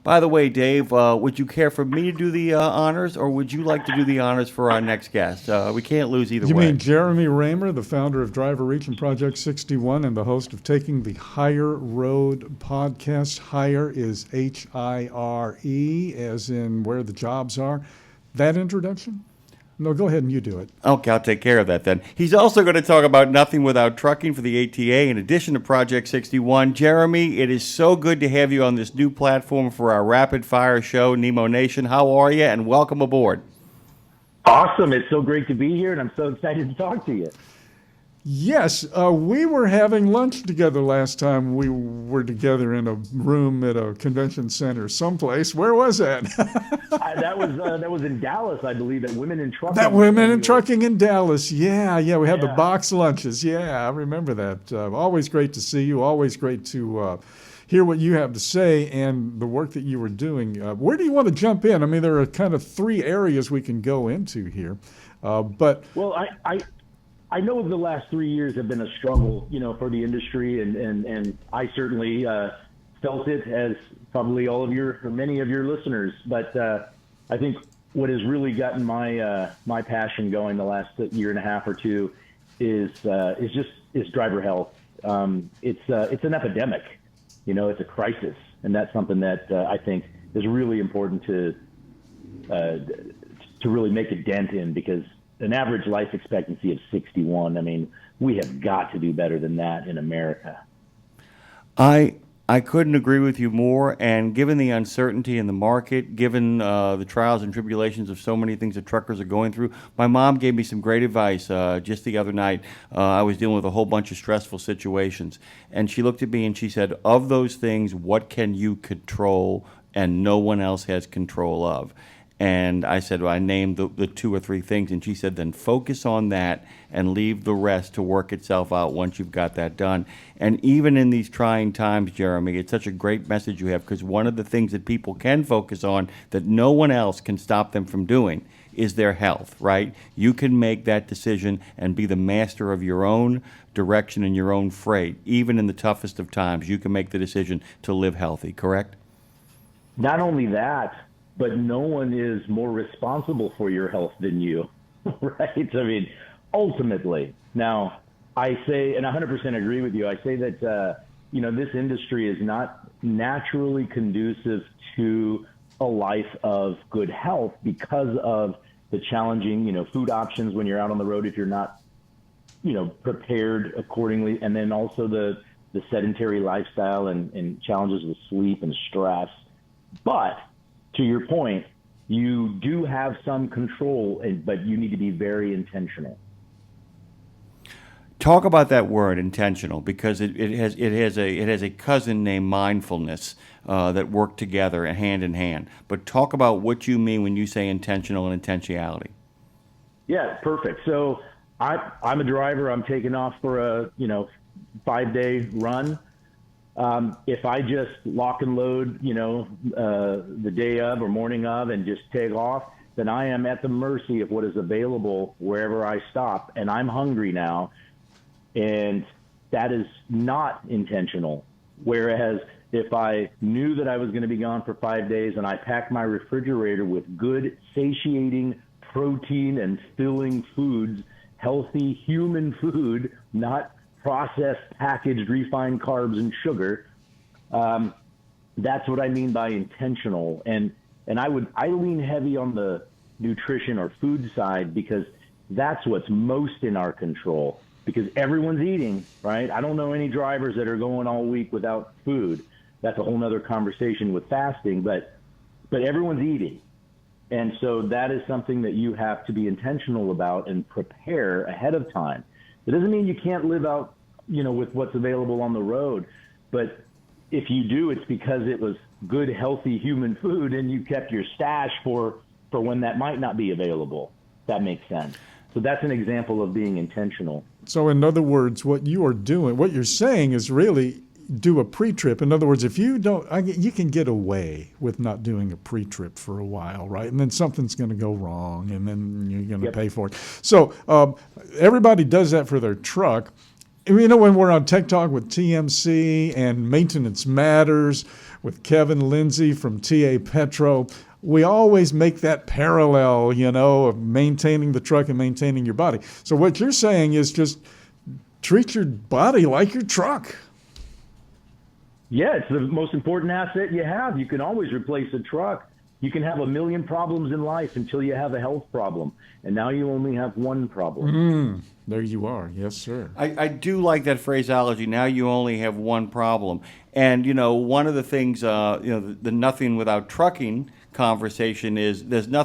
By the way, Dave, would you care for me to do the honors, or would you like to do the honors for our next guest? We can't lose either You way. mean Jeremy Reymer, the founder of DriverReach and Project 61 and the host of Taking the Higher Road podcast? Higher is H-I-R-E, as in where the jobs are. That introduction? No, go ahead and you do it. Okay, I'll take care of that then. He's also going to talk about Nothing Without Trucking for the ATA in addition to Project 61. Jeremy, it is so good to have you on this new platform for our rapid fire show, Nemo Nation. How are you? And welcome aboard. Awesome. It's so great to be here, and I'm so excited to talk to you. Yes, we were having lunch together last time we were together in a room at a convention center someplace. Where was that? That was in Dallas, I believe, at Women in Trucking. That Women in Trucking in Dallas. Yeah, we had the Yeah. box lunches. Yeah, I remember that. Always great to see you. Always great to hear what you have to say and the work that you were doing. Where do you want to jump in? I mean, there are kind of three areas we can go into here. Well, I know the last 3 years have been a struggle, for the industry, and I certainly felt it, as probably many of your listeners. But I think what has really gotten my passion going the last year and a half or two is driver health. It's an epidemic, it's a crisis, and that's something that I think is really important to really make a dent in, because an average life expectancy of 61. I mean, we have got to do better than that in America. I couldn't agree with you more, and given the uncertainty in the market, given the trials and tribulations of so many things that truckers are going through, my mom gave me some great advice just the other night. I was dealing with a whole bunch of stressful situations, and she looked at me and she said, of those things, what can you control and no one else has control of? And I said, well, I named the two or three things, and she said, then focus on that and leave the rest to work itself out once you've got that done. And even in these trying times, Jeremy, it's such a great message you have, because one of the things that people can focus on that no one else can stop them from doing is their health, right? You can make that decision and be the master of your own direction and your own freight. Even in the toughest of times, you can make the decision to live healthy, correct? Not only that, but no one is more responsible for your health than you, right? I mean, ultimately. Now, I say, and I 100% agree with you, I say that, this industry is not naturally conducive to a life of good health because of the challenging, food options when you're out on the road if you're not, prepared accordingly, and then also the sedentary lifestyle and challenges with sleep and stress. But to your point, you do have some control, but you need to be very intentional. Talk about that word, intentional, because it has a cousin named mindfulness that work together hand in hand. But talk about what you mean when you say intentional and intentionality. Yeah, perfect. So I'm a driver. I'm taking off for a 5-day run. If I just lock and load, the day of or morning of and just take off, then I am at the mercy of what is available wherever I stop. And I'm hungry now. And that is not intentional. Whereas if I knew that I was going to be gone for 5 days and I packed my refrigerator with good, satiating, protein and filling foods, healthy human food, not processed, packaged, refined carbs and sugar. That's what I mean by intentional. And I lean heavy on the nutrition or food side, because that's what's most in our control, because everyone's eating, right? I don't know any drivers that are going all week without food. That's a whole nother conversation with fasting, but everyone's eating. And so that is something that you have to be intentional about and prepare ahead of time. It doesn't mean you can't live out, with what's available on the road. But if you do, it's because it was good, healthy human food and you kept your stash for when that might not be available. That makes sense. So that's an example of being intentional. So in other words, what you are doing, what you're saying is really do a pre-trip. In other words, if you don't, you can get away with not doing a pre-trip for a while, right? And then something's going to go wrong, and then you're going to pay for it. So everybody does that for their truck. you know, when we're on Tech Talk with TMC and Maintenance Matters with Kevin Lindsay from TA Petro, we always make that parallel, you know, of maintaining the truck and maintaining your body. So what you're saying is just treat your body like your truck. Yeah, it's the most important asset you have. You can always replace a truck. You can have a million problems in life until you have a health problem. And now you only have one problem. There you are. Yes, sir. I do like that phraseology. Now you only have one problem. And, you know, one of the things, the nothing without trucking conversation is there's no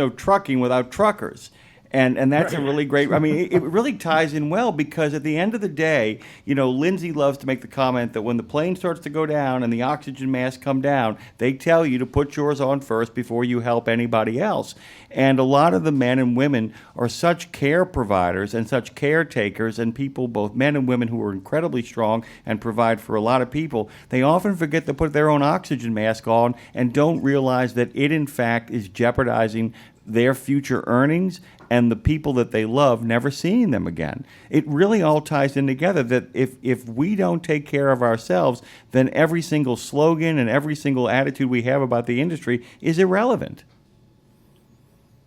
trucking without truckers. And that's a really great, I mean, it really ties in well because at the end of the day, you know, Lindsay loves to make the comment that when the plane starts to go down and the oxygen masks come down, they tell you to put yours on first before you help anybody else. And a lot of the men and women are such care providers and such caretakers and people, both men and women, who are incredibly strong and provide for a lot of people. They often forget to put their own oxygen mask on and don't realize that it, in fact, is jeopardizing their future earnings and the people that they love never seeing them again. It really all ties in together that if we don't take care of ourselves, then every single slogan and every single attitude we have about the industry is irrelevant.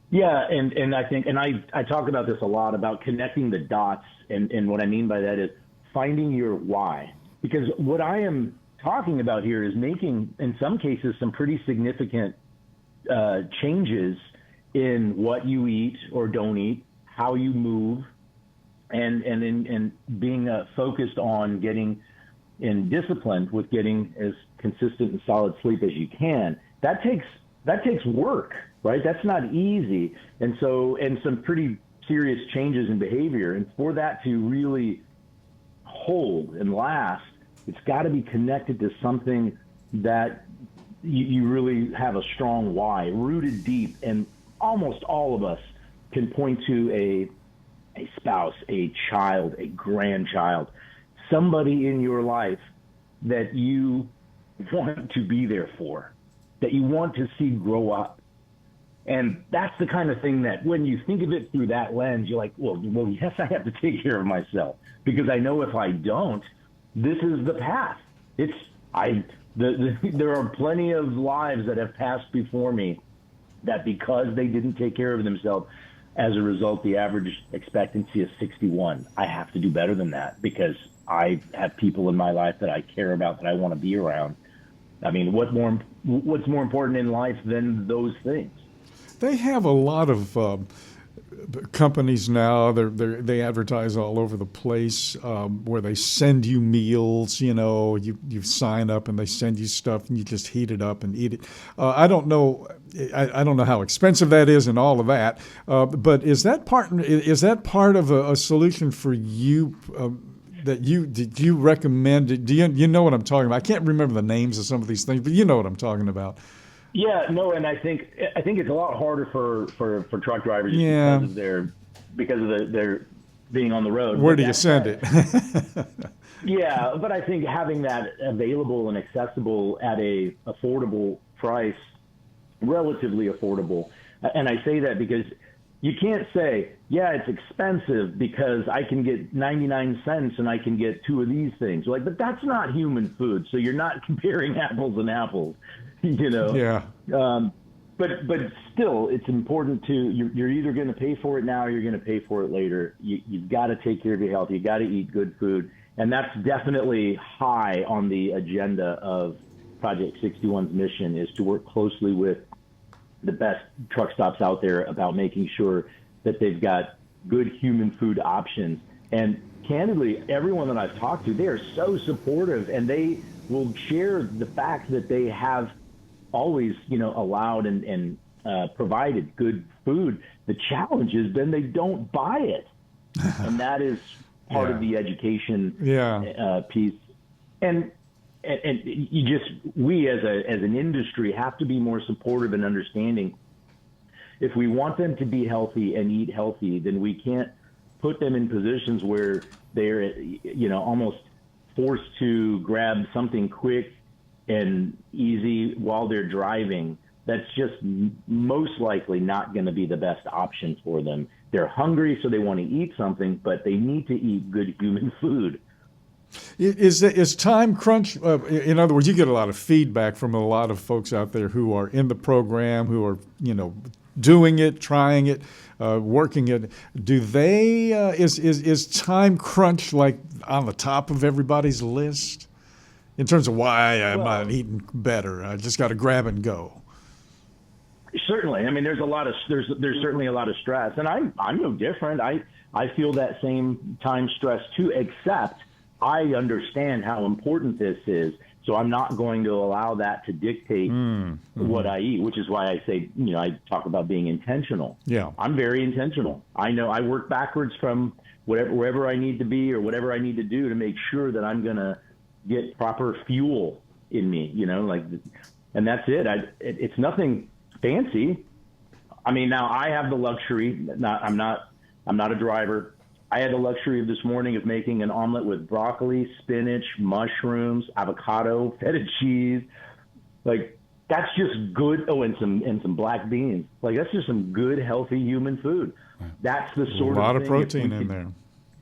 Yeah, and I think, and I talk about this a lot, about connecting the dots, and what I mean by that is finding your why. Because what I am talking about here is making, in some cases, some pretty significant changes in what you eat or don't eat, how you move, and being focused on getting and disciplined with getting as consistent and solid sleep as you can. That takes work, right? That's not easy. And some pretty serious changes in behavior. And for that to really hold and last, it's got to be connected to something that you really have a strong why, rooted deep. And almost all of us can point to a spouse, a child, a grandchild, somebody in your life that you want to be there for, that you want to see grow up. And that's the kind of thing that when you think of it through that lens, you're like, well, yes, I have to take care of myself, because I know if I don't, this is the path. There are plenty of lives that have passed before me that because they didn't take care of themselves, as a result, the average expectancy is 61. I have to do better than that because I have people in my life that I care about, that I want to be around. I mean, what's more important in life than those things? They have a lot of companies now. They advertise all over the place where they send you meals. You know, you sign up and they send you stuff and you just heat it up and eat it. I don't know. I don't know how expensive that is and all of that. But is that part of a solution for you? Did you recommend? Do you know what I'm talking about? I can't remember the names of some of these things, but you know what I'm talking about. Yeah, no, and I think it's a lot harder for truck drivers because of their being on the road. Where do you send it? Yeah, but I think having that available and accessible at a affordable price, relatively affordable, and I say that because you can't say, yeah, it's expensive because I can get 99 cents and I can get two of these things. Like, but that's not human food, so you're not comparing apples and apples. You know. Yeah. But still, it's important to you're either going to pay for it now or you're going to pay for it later. You've got to take care of your health. You got to eat good food, and that's definitely high on the agenda of Project 61's mission, is to work closely with the best truck stops out there about making sure that they've got good human food options. And candidly, everyone that I've talked to, they are so supportive, and they will share the fact that they have always, allowed and provided good food. The challenge has been they don't buy it. And that is part of the education piece. And we as an industry have to be more supportive and understanding. If we want them to be healthy and eat healthy, then we can't put them in positions where they're, almost forced to grab something quick and easy while they're driving, that's just most likely not going to be the best option for them. They're hungry, so they want to eat something, but they need to eat good human food. Is time crunch, in other words, you get a lot of feedback from a lot of folks out there who are in the program, who are, doing it, trying it, working it. Do they, is time crunch like on the top of everybody's list in terms of why I'm not eating better? I just got to grab and go. Certainly. I mean, there's certainly a lot of stress, and I'm no different. I feel that same time stress too, except I understand how important this is, so I'm not going to allow that to dictate what I eat, which is why I say, I talk about being intentional. Yeah. I'm very intentional. I know I work backwards from wherever I need to be or whatever I need to do to make sure that I'm going to get proper fuel in me, and that's it. It's nothing fancy. I mean, now I have the luxury, I'm not a driver. I had the luxury of this morning of making an omelet with broccoli, spinach, mushrooms, avocado, feta cheese. That's just good. Oh, and some black beans. That's just some good, healthy human food. That's the sort of thing. A lot of protein in there.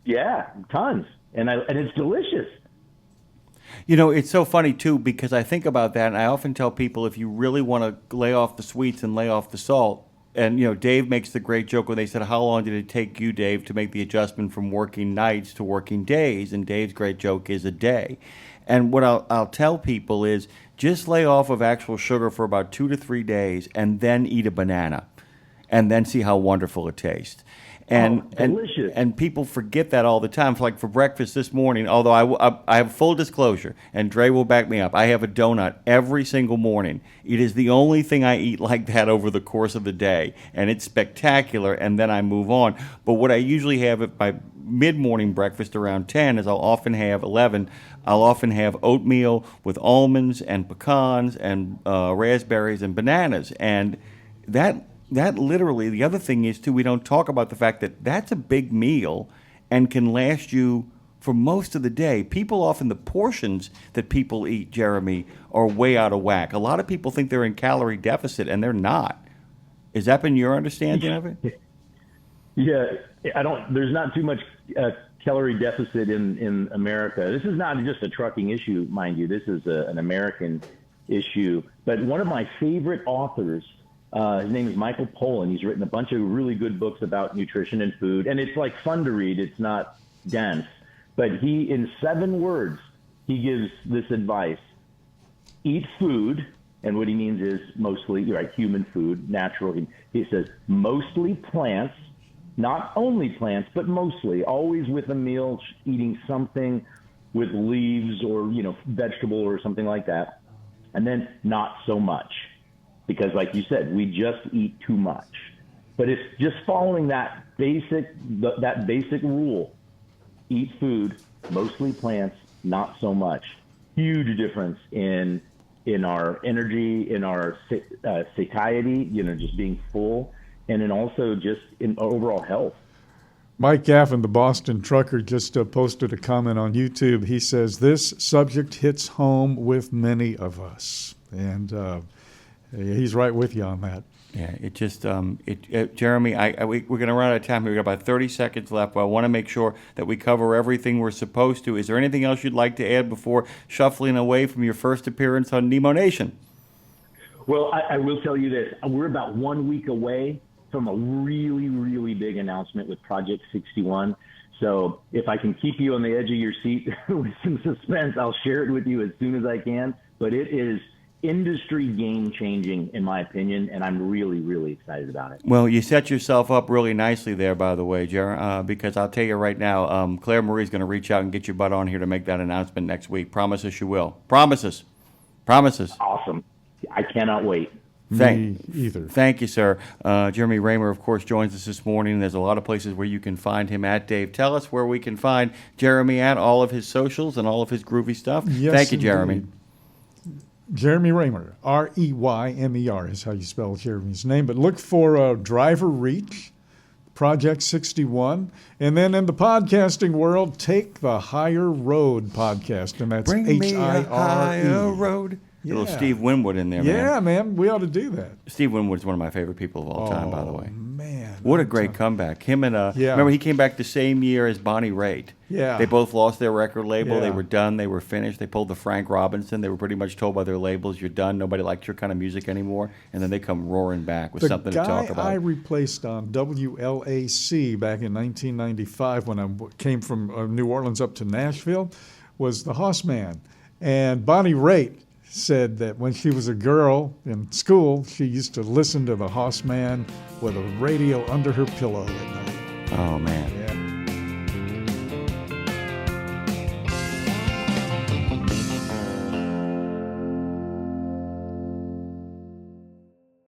Yeah, tons. And it's delicious. It's so funny, too, because I think about that, and I often tell people if you really want to lay off the sweets and lay off the salt, and, Dave makes the great joke when they said, how long did it take you, Dave, to make the adjustment from working nights to working days? And Dave's great joke is a day. And what I'll tell people is just lay off of actual sugar for about 2 to 3 days and then eat a banana and then see how wonderful it tastes. Delicious. And people forget that all the time. For breakfast this morning, although I have full disclosure, and Dre will back me up, I have a donut every single morning. It is the only thing I eat like that over the course of the day, and it's spectacular, and then I move on. But what I usually have at my mid-morning breakfast around 10 is I'll often have oatmeal with almonds and pecans and raspberries and bananas, and that literally, the other thing is, too, we don't talk about the fact that that's a big meal and can last you for most of the day. People often, the portions that people eat, Jeremy, are way out of whack. A lot of people think they're in calorie deficit, and they're not. Has that been your understanding of it? Yeah, there's not too much calorie deficit in America. This is not just a trucking issue, mind you. This is an American issue. But one of my favorite authors, his name is Michael Pollan. He's written a bunch of really good books about nutrition and food, and it's fun to read. It's not dense, but in 7 words, he gives this advice: eat food, and what he means is mostly human food, natural. He says mostly plants, not only plants, but mostly. Always with a meal, eating something with leaves or vegetable or something like that, and then not so much. Because like you said, we just eat too much. But it's just following that basic rule. Eat food, mostly plants, not so much. Huge difference in our energy, in our satiety, just being full, and in also just in overall health. Mike Gaffin, the Boston trucker, just posted a comment on YouTube. He says, this subject hits home with many of us. And he's right with you on that. Yeah, it just, Jeremy, we're going to run out of time. We've got about 30 seconds left, but I want to make sure that we cover everything we're supposed to. Is there anything else you'd like to add before shuffling away from your first appearance on Nemo Nation? Well, I will tell you this. We're about 1 week away from a really, really big announcement with Project 61. So if I can keep you on the edge of your seat with some suspense, I'll share it with you as soon as I can. But it is industry game-changing, in my opinion, and I'm really, really excited about it. Well, you set yourself up really nicely there, by the way, Jer, because I'll tell you right now, Claire Marie's going to reach out and get your butt on here to make that announcement next week. Promise us you will. Promises. Promises. Awesome. I cannot wait. Me either. Thank you, sir. Jeremy Reymer, of course, joins us this morning. There's a lot of places where you can find him at. Dave, tell us where we can find Jeremy at, all of his socials and all of his groovy stuff. Yes, thank you, Jeremy. Indeed. Jeremy Reymer, R-E-Y-M-E-R is how you spell Jeremy's name. But look for DriverReach, Project 61. And then in the podcasting world, Take the Higher Road podcast. And that's Bring me a H-I-R-E. higher road. A little Yeah. Steve Winwood in there, man. Yeah, man, we ought to do that. Steve Winwood's one of my favorite people of all time, by the way. Man, What a I'm great telling- comeback. Him and, Yeah. remember he came back the same year as Bonnie Raitt. Yeah. They both lost their record label. They Yeah. were done. They were finished. They pulled the Frank Robinson. They were pretty much told by their labels, you're done. Nobody likes your kind of music anymore. And then they come roaring back with The something to guy talk about. I replaced on WLAC back in 1995 when I came from New Orleans up to Nashville was the Hoss Man. And Bonnie Raitt said that when she was a girl in school, she used to listen to the Hoss Man with a radio under her pillow at night. Oh, man.